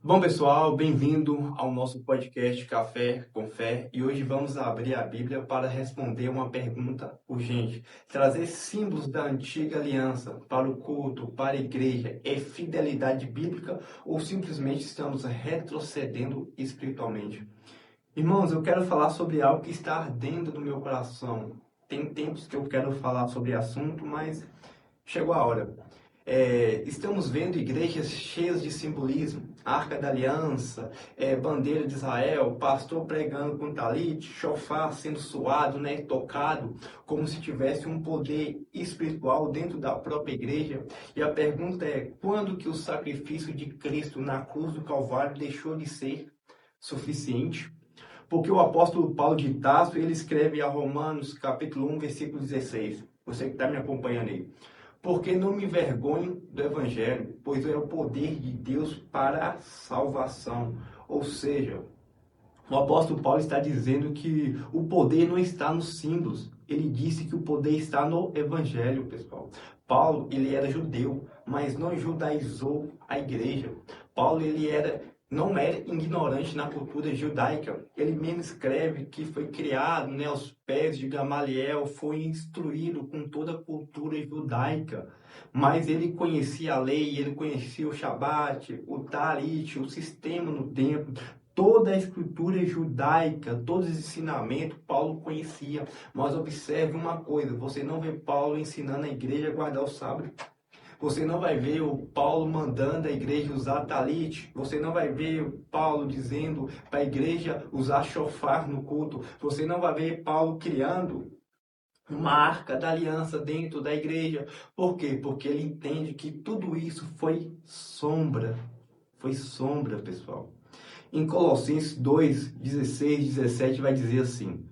Bom, pessoal, bem-vindo ao nosso podcast Café com Fé. E hoje vamos abrir a Bíblia para responder uma pergunta urgente. Trazer símbolos da antiga aliança para o culto, para a igreja, é fidelidade bíblica ou simplesmente estamos retrocedendo espiritualmente? Irmãos, eu quero falar sobre algo que está ardendo no meu coração. Tem tempos que eu quero falar sobre assunto, mas chegou a hora. Estamos vendo igrejas cheias de simbolismo, Arca da Aliança, bandeira de Israel, pastor pregando com talit, chofar sendo suado, né, tocado, como se tivesse um poder espiritual dentro da própria igreja. E a pergunta é, quando que o sacrifício de Cristo na cruz do Calvário deixou de ser suficiente? Porque o apóstolo Paulo de Tarso, ele escreve a Romanos, capítulo 1, versículo 16. Você que está me acompanhando aí. Porque não me envergonho do Evangelho, pois é o poder de Deus para a salvação. Ou seja, o apóstolo Paulo está dizendo que o poder não está nos símbolos. Ele disse que o poder está no Evangelho, pessoal. Paulo, ele era judeu, mas não judaizou a igreja. Paulo, não era ignorante na cultura judaica. Ele mesmo escreve que foi criado, né, aos pés de Gamaliel, foi instruído com toda a cultura judaica. Mas ele conhecia a lei, ele conhecia o Shabat, o Talit, o sistema no templo. Toda a escritura judaica, todos os ensinamentos, Paulo conhecia. Mas observe uma coisa, você não vê Paulo ensinando a igreja a guardar o sábado. Você não vai ver o Paulo mandando a igreja usar talit. Você não vai ver o Paulo dizendo para a igreja usar chofar no culto. Você não vai ver Paulo criando uma arca da aliança dentro da igreja. Por quê? Porque ele entende que tudo isso foi sombra. Foi sombra, pessoal. Em Colossenses 2, 16, 17 vai dizer assim: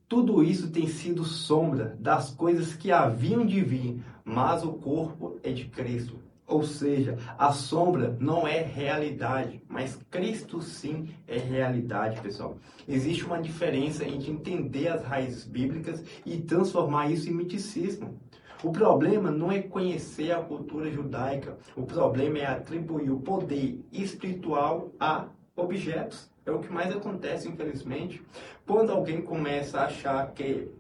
tudo isso tem sido sombra das coisas que haviam de vir, mas o corpo é de Cristo. Ou seja, a sombra não é realidade, mas Cristo sim é realidade, pessoal. Existe uma diferença entre entender as raízes bíblicas e transformar isso em miticismo. O problema não é conhecer a cultura judaica, o problema é atribuir o poder espiritual a objetos. É o que mais acontece, infelizmente. Quando alguém começa a achar que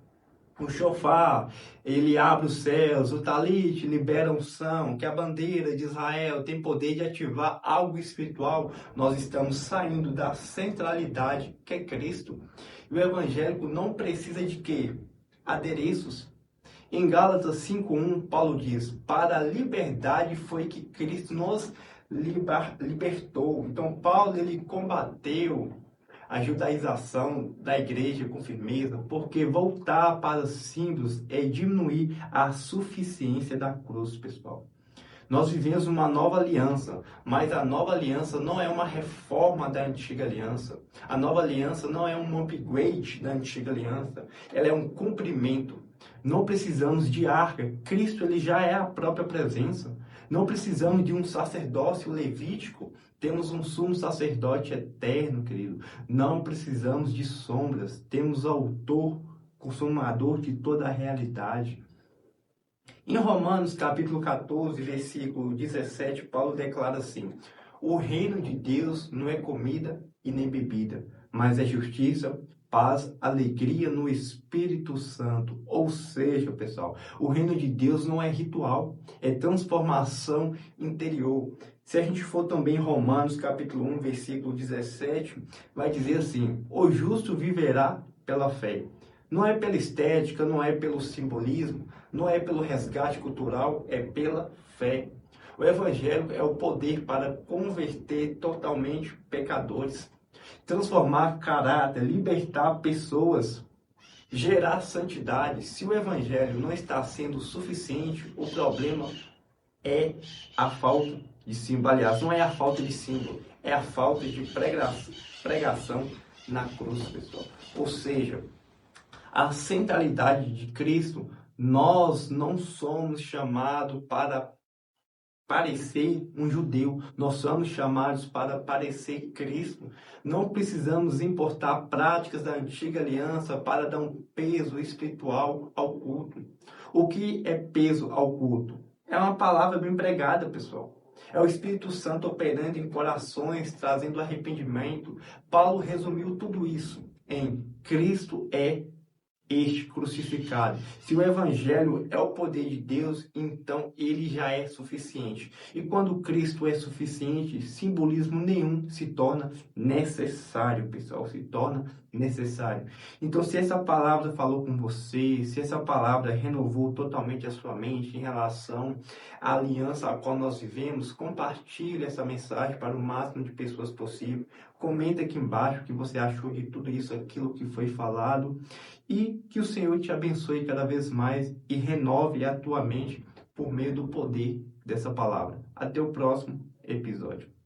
o chofar, ele abre os céus, o talit libera unção, que a bandeira de Israel tem poder de ativar algo espiritual, nós estamos saindo da centralidade que é Cristo. E o evangélico não precisa de quê? Adereços. Em Gálatas 5:1, Paulo diz: para a liberdade foi que Cristo nos libertou. Então, Paulo ele combateu a judaização da igreja com firmeza, porque voltar para os símbolos é diminuir a suficiência da cruz, pessoal. Nós vivemos uma nova aliança, mas a nova aliança não é uma reforma da antiga aliança. A nova aliança não é um upgrade da antiga aliança. Ela é um cumprimento. Não precisamos de arca. Cristo ele já é a própria presença. Não precisamos de um sacerdócio levítico. Temos um sumo sacerdote eterno, querido. Não precisamos de sombras. Temos autor, consumador de toda a realidade. Em Romanos capítulo 14, versículo 17, Paulo declara assim: o reino de Deus não é comida e nem bebida, mas é justiça, paz, alegria no Espírito Santo. Ou seja, pessoal, o reino de Deus não é ritual, é transformação interior. Se a gente for também em Romanos capítulo 1, versículo 17, vai dizer assim: o justo viverá pela fé. Não é pela estética, não é pelo simbolismo, não é pelo resgate cultural, é pela fé. O Evangelho é o poder para converter totalmente pecadores, transformar caráter, libertar pessoas, gerar santidade. Se o Evangelho não está sendo suficiente, o problema é a falta de símbolo. Aliás, não é a falta de símbolo, é a falta de pregação na cruz, pessoal. Ou seja, a centralidade de Cristo, nós não somos chamados para parecer um judeu, nós somos chamados para parecer Cristo. Não precisamos importar práticas da antiga aliança para dar um peso espiritual ao culto. O que é peso ao culto? É uma palavra bem pregada, pessoal. É o Espírito Santo operando em corações, trazendo arrependimento. Paulo resumiu tudo isso em Cristo é este crucificado. Se o Evangelho é o poder de Deus, então ele já é suficiente. E quando Cristo é suficiente, simbolismo nenhum se torna necessário, pessoal, se torna necessário. Então, se essa palavra falou com você, se essa palavra renovou totalmente a sua mente em relação à aliança a qual nós vivemos, compartilhe essa mensagem para o máximo de pessoas possível. Comenta aqui embaixo o que você achou de tudo isso, aquilo que foi falado. E que o Senhor te abençoe cada vez mais e renove a tua mente por meio do poder dessa palavra. Até o próximo episódio.